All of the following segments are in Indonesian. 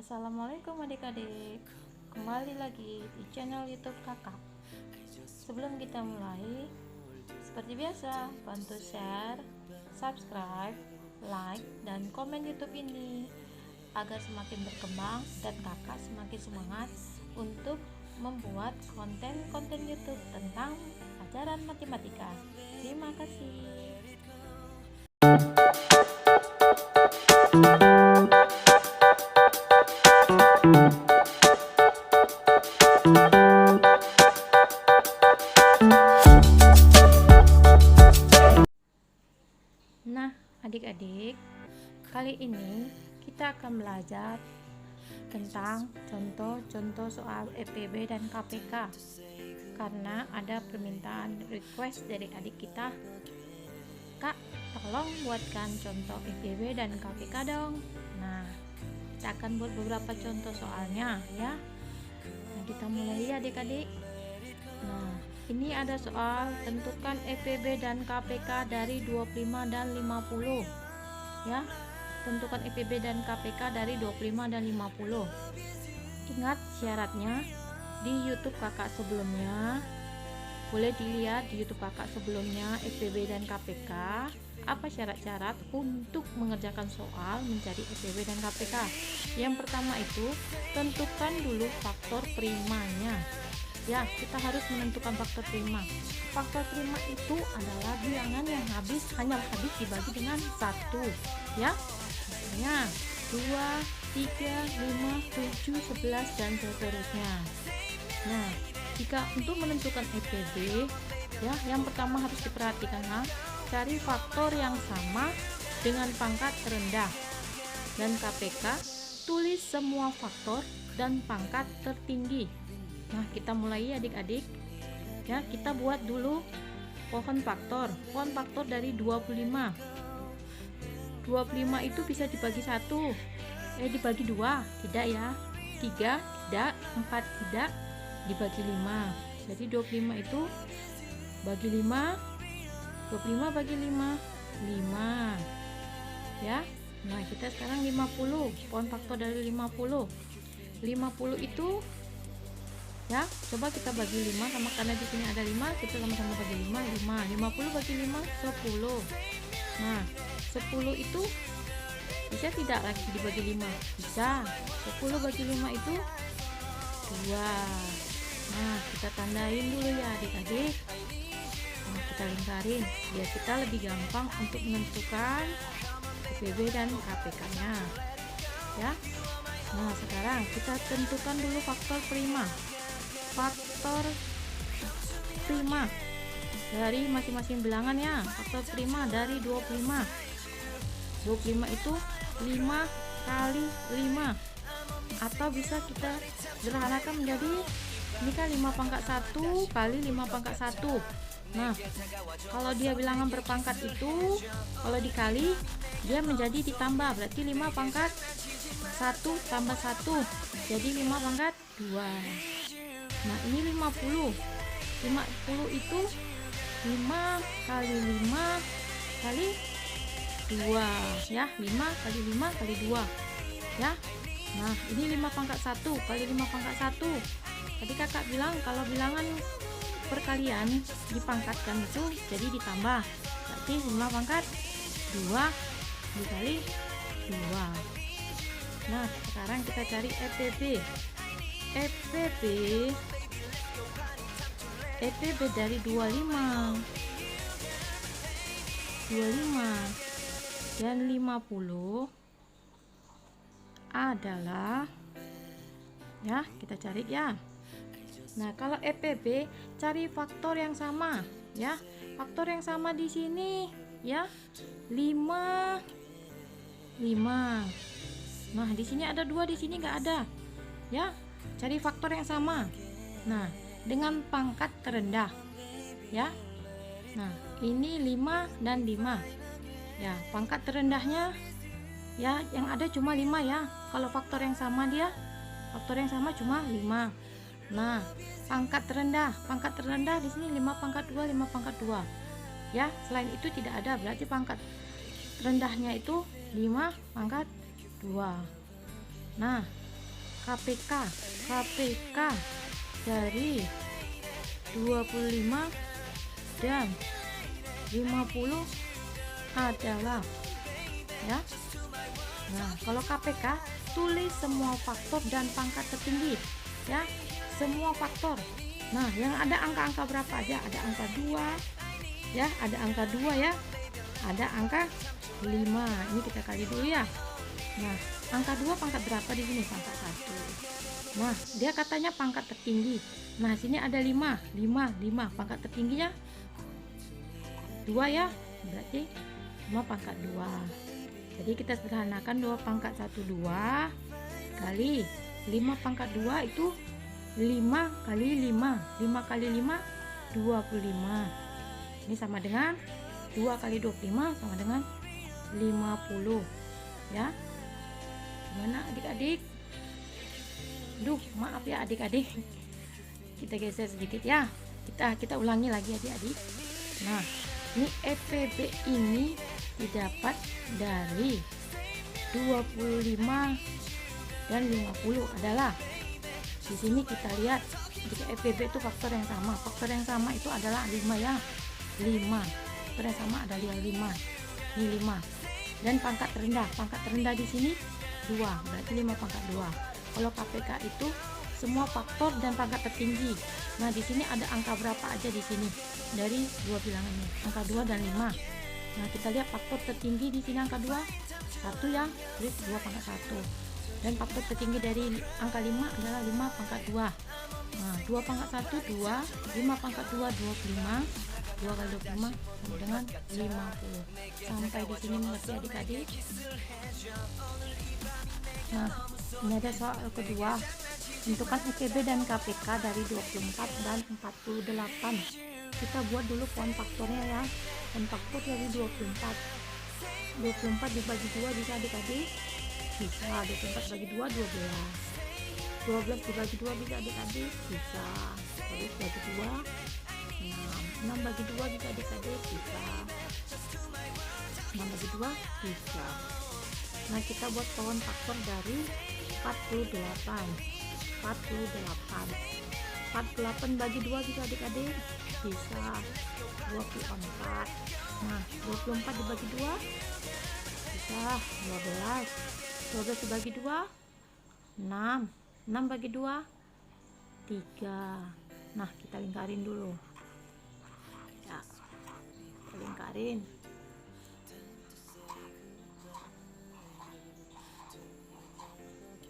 Assalamualaikum adik-adik, kembali lagi di channel YouTube kakak. Sebelum kita mulai, seperti biasa, bantu share, subscribe, like, dan komen YouTube ini agar semakin berkembang dan kakak semakin semangat untuk membuat konten-konten YouTube tentang pelajaran matematika. Terima kasih. Nah, adik-adik, kali ini kita akan belajar tentang contoh-contoh soal EPB dan KPK karena ada permintaan request dari adik kita, Kak, tolong buatkan contoh EPB dan KPK dong. Nah, kita akan buat beberapa contoh soalnya ya. Nah, kita mulai ya adik-adik. Nah, ini ada soal tentukan EPB dan KPK dari 25 dan 50 ya. Tentukan EPB dan KPK dari 25 dan 50. Ingat syaratnya di YouTube kakak sebelumnya. Boleh dilihat di YouTube kakak sebelumnya EPB dan KPK. Apa syarat-syarat untuk mengerjakan soal mencari EPB dan KPK? Yang pertama itu tentukan dulu faktor primanya. Ya, kita harus menentukan faktor prima. Faktor prima itu adalah bilangan yang hanyalah habis dibagi dengan 1 ya. Misalnya 2, 3, 5, 7, 11 dan seterusnya. Nah, jika untuk menentukan EPB ya, yang pertama harus diperhatikan cari faktor yang sama dengan pangkat terendah. Dan KPK tulis semua faktor dan pangkat tertinggi. Nah, kita mulai adik-adik ya. Kita buat dulu pohon faktor dari 25. 25 itu bisa dibagi dibagi 2 tidak ya, 3 tidak, 4 tidak, dibagi 5. Jadi 25 itu bagi 5, 25 bagi 5 ya. Nah, kita sekarang 50, pohon faktor dari 50 itu ya, coba kita bagi 5 sama, karena di sini ada 5, kita sama-sama bagi 50 bagi 5 10. Nah, 10 itu bisa tidak lagi dibagi 5? Bisa. 10 bagi 5 itu 2. Nah, kita tandain dulu ya adik-adik. Nah, kita lingkarin biar kita lebih gampang untuk menentukan EPB dan KPK nya ya. Nah, sekarang kita tentukan dulu faktor prima dari masing-masing bilangan ya. Faktor prima dari 25 itu 5 kali 5, atau bisa kita sederhanakan menjadi ini kan 5 pangkat 1 kali 5 pangkat 1. Nah, kalau dia bilangan berpangkat itu kalau dikali dia menjadi ditambah, berarti 5 pangkat 1 tambah 1 jadi 5 pangkat 2. Nah, ini 50 itu 5 kali 5 kali 2 ya, 5 kali 5 kali 2 ya. Nah, ini 5 pangkat 1 kali 5 pangkat 1. Tadi kakak bilang kalau bilangan perkalian dipangkatkan itu jadi ditambah, berarti 5 pangkat 2 dikali 2. Nah, sekarang kita cari EPB dari 25 dan 50 adalah ya, kita cari ya. Nah, kalau EPB cari faktor yang sama ya. Faktor yang sama di sini ya, 5. Nah, di sini ada 2, di sini nggak ada ya. Cari faktor yang sama. Nah, dengan pangkat terendah ya. Nah, ini 5 dan 5 ya. Pangkat terendahnya ya, yang ada cuma 5 ya. Kalau faktor yang sama cuma 5. Nah, pangkat terendah di sini 5 pangkat 2 ya. Selain itu tidak ada, berarti pangkat rendahnya itu 5 pangkat 2. Nah, KPK. KPK dari 25 dan 50 adalah, ya. Nah, kalau KPK tulis semua faktor dan pangkat tertinggi, ya, semua faktor. Nah, yang ada angka-angka berapa aja? Ada angka 2, ya, ada angka 2, ya. Ada angka 5. Ini kita kali dulu, ya. Nah, angka 2 pangkat berapa di sini? Pangkat 1. Nah, dia katanya pangkat tertinggi. Nah, sini ada 5, 5 pangkat tertingginya 2, ya. Berarti 5 pangkat 2. Jadi kita sederhanakan 2 pangkat 1 2 kali 5 pangkat 2 itu 5 kali 5. 5 kali 5 25. Ini sama dengan 2 kali 25 sama dengan 50, ya. Gimana adik-adik? Duh, maaf ya adik-adik. Kita geser sedikit, ya. Kita ulangi lagi adik-adik. Nah, ini EPB ini didapat dari 25 dan 50 adalah, di sini kita lihat jika EPB itu faktor yang sama. Faktor yang sama itu adalah 5, ya. 5. Faktor yang sama adalah 5. Ini 5. Dan pangkat terendah di sini 2, berarti 5 pangkat 2. Kalau KPK itu semua faktor dan pangkat tertinggi. Nah, di sini ada angka berapa aja di sini dari dua bilangan ini, angka 2 dan 5. Nah, kita lihat faktor tertinggi di sini angka 2, 1, ya, tulis 2 pangkat 1. Dan faktor tertinggi dari angka 5 adalah 5 pangkat 2. Nah, 2 pangkat 1 2, 5 pangkat 2 25. 2 kali 25 sama dengan 50. Sampai di sini mengerti adik-adik? Nah, ini ada soal kedua. Tentukan EPB dan KPK dari 24 dan 48. Kita buat dulu pohon faktornya, ya. Pohon faktor dari 24. 24 dibagi 2 bisa adik-adik? Bisa. 24 bagi 2 12. 12 dibagi 2 bisa adik-adik? Bisa. Terus bagi 2 6. 6 bagi 2 bisa adik-adik? Bisa. 6 bagi 2 bisa. Nah, kita buat pohon faktor dari 48. 48 bagi 2 bisa adik-adik? Bisa. 24. Nah, 24 dibagi 2 bisa 12. 12 dibagi 2 6. 6 bagi 2 3. Nah, kita lingkarin dulu, ya. Kita lingkarin.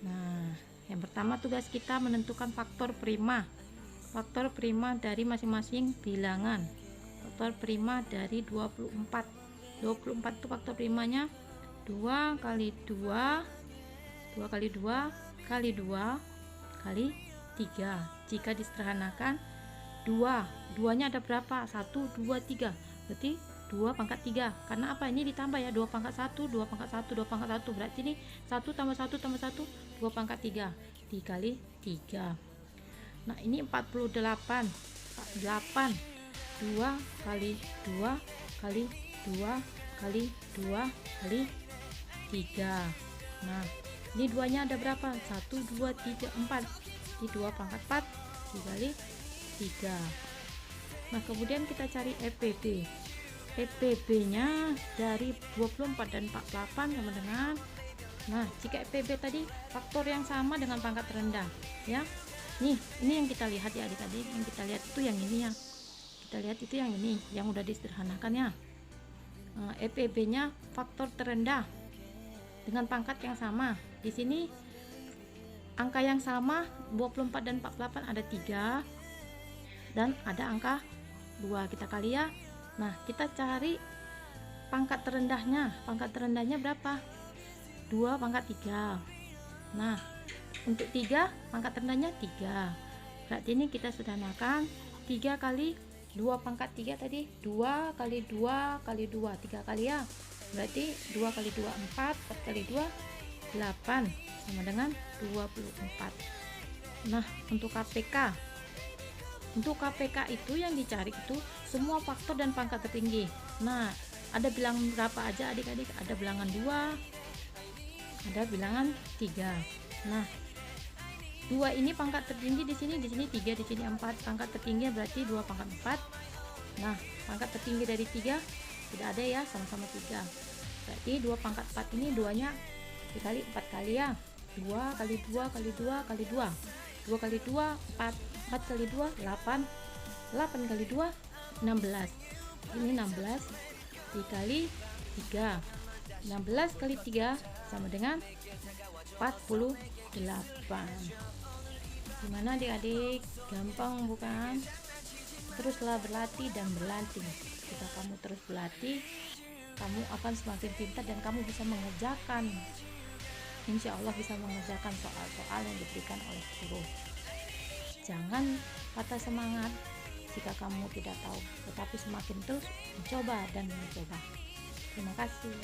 Nah, yang pertama tugas kita menentukan faktor prima. Faktor prima dari masing-masing bilangan. Faktor prima dari 24. 24 itu faktor primanya 2 kali 2, 2 kali 2 kali 2 kali 3. Jika disederhanakan 2 nya ada berapa? 1 2 3. Berarti 2 pangkat 3. Karena apa? Ini ditambah, ya. 2 pangkat 1 2 pangkat 1 2 pangkat 1. Berarti ini 1 tambah 1 tambah 1 2 pangkat 3 dikali 3. Nah, ini 48. 8 2 kali 2 kali 2 kali 2 kali 3. Nah, ini 2 nya ada berapa? 1 2 3 4. Di 2 pangkat 4 dikali 3. Nah, kemudian kita cari EPB. EPB nya dari 24 dan 48 sama dengan, nah, jika EPB tadi faktor yang sama dengan pangkat rendah, ya. Nih, ini yang kita lihat, ya adik-adik. Yang kita lihat itu yang ini, ya. Kita lihat itu yang ini, yang udah disederhanakan, ya. EPB nya faktor terendah dengan pangkat yang sama. Di sini angka yang sama 24 dan 48 ada 3 dan ada angka 2. Kita kali, ya. Nah, kita cari pangkat terendahnya. Pangkat terendahnya berapa? 2 pangkat 3. Nah, untuk 3 pangkat terendahnya 3. Berarti ini kita sederhanakan 3 kali 2 pangkat 3 tadi 2 kali 2 kali 2 3 kali, ya. Berarti 2 kali 2 4, 4 kali 2 8 sama dengan 24. Nah, untuk KPK itu yang dicari itu semua faktor dan pangkat tertinggi. Nah, ada bilangan berapa aja adik-adik? Ada bilangan 2, ada bilangan 3. Nah, 2 ini pangkat tertinggi di sini 3, di sini 4. Pangkat tertinggi berarti 2 pangkat 4. Nah, pangkat tertinggi dari 3 tidak ada ya, sama-sama 3. Berarti 2 pangkat 4 ini 2-nya dikali 4 kali ya. 2 kali 2 kali 2 kali 2. 2 kali 2 4. 4 kali 2 8. 8 kali 2 16. Ini 16 dikali 3. 16 kali 3 sama dengan 48. Gimana adik-adik? Gampang bukan? Teruslah berlatih dan berlatih. Jika kamu terus berlatih, kamu akan semakin pintar dan kamu bisa mengerjakan. Insya Allah bisa mengerjakan soal-soal yang diberikan oleh guru. Jangan patah semangat jika kamu tidak tahu, tetapi semakin terus mencoba dan mencoba. Terima kasih.